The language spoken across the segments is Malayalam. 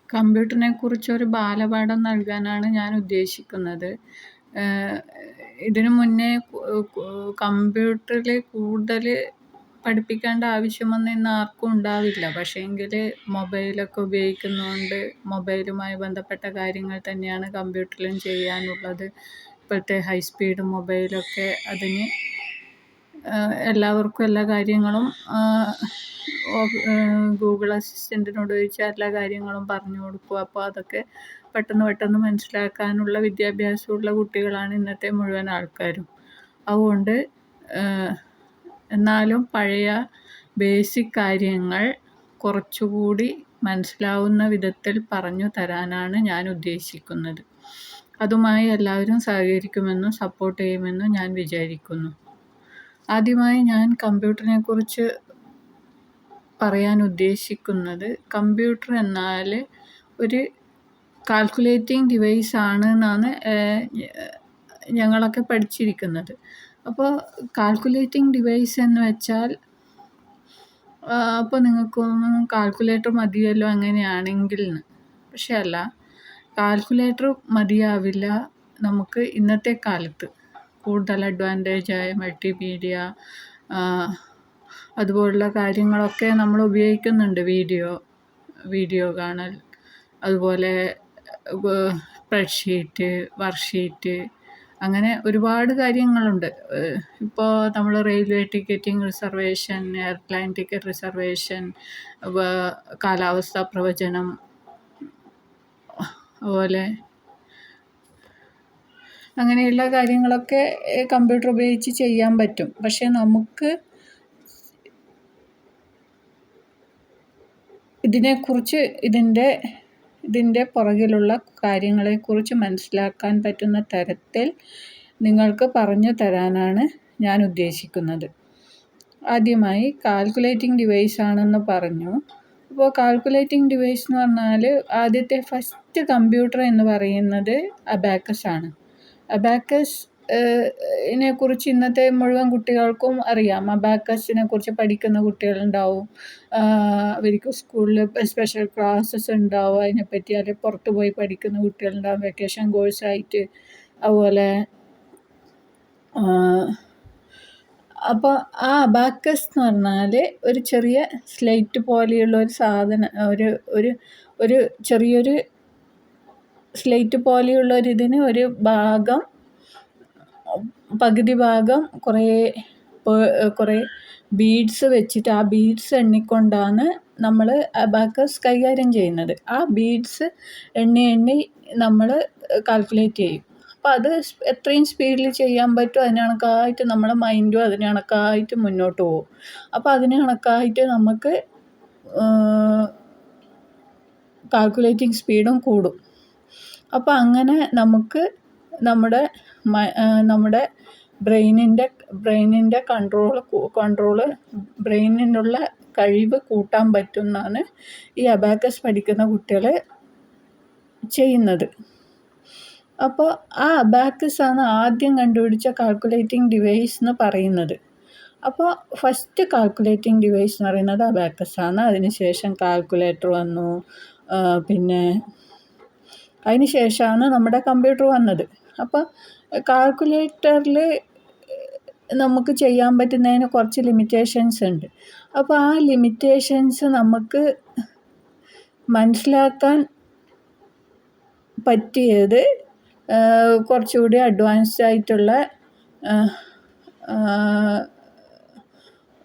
കമ്പ്യൂട്ടറിനെക്കുറിച്ചൊരു ബാലപാഠം നൽകാനാണ് ഞാൻ ഉദ്ദേശിക്കുന്നത്. ഇതിനു മുന്നേ കമ്പ്യൂട്ടറിൽ കൂടുതൽ പഠിപ്പിക്കേണ്ട ആവശ്യമൊന്നും ഇന്ന് ആർക്കും ഉണ്ടാവില്ല. പക്ഷേങ്കിൽ മൊബൈലൊക്കെ ഉപയോഗിക്കുന്നതുകൊണ്ട് മൊബൈലുമായി ബന്ധപ്പെട്ട കാര്യങ്ങൾ തന്നെയാണ് കമ്പ്യൂട്ടറിലും ചെയ്യാനുള്ളത്. ഇപ്പോഴത്തെ ഹൈ സ്പീഡ് മൊബൈലൊക്കെ അതിന് എല്ലാവർക്കും എല്ലാ കാര്യങ്ങളും ഗൂഗിൾ അസിസ്റ്റൻറ്റിനോട് ചോദിച്ചാൽ എല്ലാ കാര്യങ്ങളും പറഞ്ഞു കൊടുക്കും. അപ്പോൾ അതൊക്കെ പെട്ടെന്ന് മനസ്സിലാക്കാനുള്ള വിദ്യാഭ്യാസമുള്ള കുട്ടികളാണ് ഇന്നത്തെ മുഴുവൻ ആൾക്കാരും. അതുകൊണ്ട് എന്നാലും പഴയ ബേസിക് കാര്യങ്ങൾ കുറച്ചുകൂടി മനസ്സിലാവുന്ന വിധത്തിൽ പറഞ്ഞു തരാനാണ് ഞാൻ ഉദ്ദേശിക്കുന്നത്. അതുമായി എല്ലാവരും സഹകരിക്കുമെന്നും സപ്പോർട്ട് ചെയ്യുമെന്നും ഞാൻ വിചാരിക്കുന്നു. ആദ്യമായി ഞാൻ കമ്പ്യൂട്ടറിനെക്കുറിച്ച് പറയാൻ ഉദ്ദേശിക്കുന്നത്, കമ്പ്യൂട്ടർ എന്നാൽ ഒരു കാൽക്കുലേറ്റിംഗ് ഡിവൈസ് ആണ് എന്നാണ് ഞങ്ങളൊക്കെ പഠിച്ചിരിക്കുന്നത്. അപ്പോൾ കാൽക്കുലേറ്റിംഗ് ഡിവൈസ് എന്ന് വെച്ചാൽ അപ്പോൾ നിങ്ങൾക്കൊന്നും കാൽക്കുലേറ്റർ മതിയല്ലോ അങ്ങനെയാണെങ്കിൽ എന്ന്. പക്ഷേ അല്ല, കാൽക്കുലേറ്റർ മതിയാവില്ല നമുക്ക് ഇന്നത്തെ കാലത്ത്. കൂടുതൽ അഡ്വാൻറ്റേജായ മൾട്ടിമീഡിയ അതുപോലുള്ള കാര്യങ്ങളൊക്കെ നമ്മൾ ഉപയോഗിക്കുന്നുണ്ട്. വീഡിയോ കാണൽ, അതുപോലെ സ്പ്രെഡ്ഷീറ്റ്, വർക്ക്ഷീറ്റ്, അങ്ങനെ ഒരുപാട് കാര്യങ്ങളുണ്ട്. ഇപ്പോൾ നമ്മൾ railway ticketing reservation, airline ticket reservation, കാലാവസ്ഥാ പ്രവചനം, അതുപോലെ അങ്ങനെയുള്ള കാര്യങ്ങളൊക്കെ കമ്പ്യൂട്ടർ ഉപയോഗിച്ച് ചെയ്യാൻ പറ്റും. പക്ഷേ നമുക്ക് ഇതിനെക്കുറിച്ച് ഇതിൻ്റെ പുറകിലുള്ള കാര്യങ്ങളെക്കുറിച്ച് മനസ്സിലാക്കാൻ പറ്റുന്ന തരത്തിൽ നിങ്ങൾക്ക് പറഞ്ഞു തരാനാണ് ഞാൻ ഉദ്ദേശിക്കുന്നത്. ആദ്യമായി കാൽക്കുലേറ്റിംഗ് ഡിവൈസ് ആണെന്ന് പറഞ്ഞു. അപ്പോൾ കാൽക്കുലേറ്റിംഗ് ഡിവൈസ് എന്ന് പറഞ്ഞാൽ ആദ്യത്തെ ഫസ്റ്റ് കമ്പ്യൂട്ടർ എന്ന് പറയുന്നത് അബാക്കസ് ആണ്. അബാക്കസ് ഇതിനെക്കുറിച്ച് ഇന്നത്തെ മുഴുവൻ കുട്ടികൾക്കും അറിയാം. അബാക്കസിനെ കുറിച്ച് പഠിക്കുന്ന കുട്ടികളുണ്ടാവും. അവർക്ക് സ്കൂളിൽ സ്പെഷ്യൽ ക്ലാസ്സസ് ഉണ്ടാവും അതിനെപ്പറ്റി. അല്ലെങ്കിൽ പുറത്ത് പോയി പഠിക്കുന്ന കുട്ടികളുണ്ടാവും വെക്കേഷൻ കോഴ്സായിട്ട്. അതുപോലെ അപ്പോൾ ആ അബാക്കസ് എന്ന് പറഞ്ഞാൽ ഒരു ചെറിയ സ്ലേറ്റ് പോലെയുള്ള ഒരു സാധനം, ഒരു ചെറിയൊരു സ്ലേറ്റ് പോലെയുള്ള ഒരിതിന് ഒരു ഭാഗം, പകുതി ഭാഗം കുറേ ബീഡ്സ് വെച്ചിട്ട് ആ ബീഡ്സ് എണ്ണിക്കൊണ്ടാണ് നമ്മൾ അബാക്കസ് കൈകാര്യം ചെയ്യുന്നത്. ആ ബീഡ്സ് എണ്ണി നമ്മൾ കാൽക്കുലേറ്റ് ചെയ്യും. അപ്പോൾ അത് എത്രയും സ്പീഡിൽ ചെയ്യാൻ പറ്റും അതിന് കണക്കായിട്ട് നമ്മളെ മൈൻഡും അതിന് കണക്കായിട്ട് മുന്നോട്ട് പോകും. അപ്പോൾ അതിന് കണക്കായിട്ട് നമുക്ക് കാൽക്കുലേറ്റിംഗ് സ്പീഡും കൂടും. അപ്പോൾ അങ്ങനെ നമുക്ക് നമ്മുടെ ബ്രെയിനിൻ്റെ ബ്രെയിനിനുള്ള കഴിവ് കൂട്ടാൻ പറ്റുന്നതാണ് ഈ അബാക്കസ് പഠിക്കുന്ന കുട്ടികൾ ചെയ്യുന്നത്. അപ്പോൾ ആ അബാക്കസ് ആണ് ആദ്യം കണ്ടുപിടിച്ച കാൽക്കുലേറ്റിംഗ് ഡിവൈസ് എന്ന് പറയുന്നത്. അപ്പോൾ ഫസ്റ്റ് കാൽക്കുലേറ്റിംഗ് ഡിവൈസ് എന്ന് പറയുന്നത് അബാക്കസ് ആണ്. അതിനുശേഷം കാൽക്കുലേറ്റർ വന്നു. പിന്നെ അതിന് ശേഷമാണ് നമ്മുടെ കമ്പ്യൂട്ടർ വന്നത്. അപ്പോൾ കാൽക്കുലേറ്ററിൽ നമുക്ക് ചെയ്യാൻ പറ്റുന്നതിന് കുറച്ച് ലിമിറ്റേഷൻസ് ഉണ്ട്. അപ്പോൾ ആ ലിമിറ്റേഷൻസ് നമുക്ക് മനസ്സിലാക്കാൻ പറ്റിയത് കുറച്ചുകൂടി അഡ്വാൻസ്ഡ് ആയിട്ടുള്ള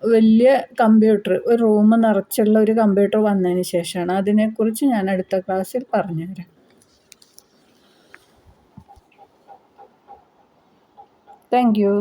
വലിയ കമ്പ്യൂട്ടർ, ഒരു റൂം നിറച്ചുള്ള ഒരു കമ്പ്യൂട്ടർ വന്നതിന് ശേഷമാണ്. അതിനെക്കുറിച്ച് ഞാൻ അടുത്ത ക്ലാസ്സിൽ പറഞ്ഞുതരാം. Thank you.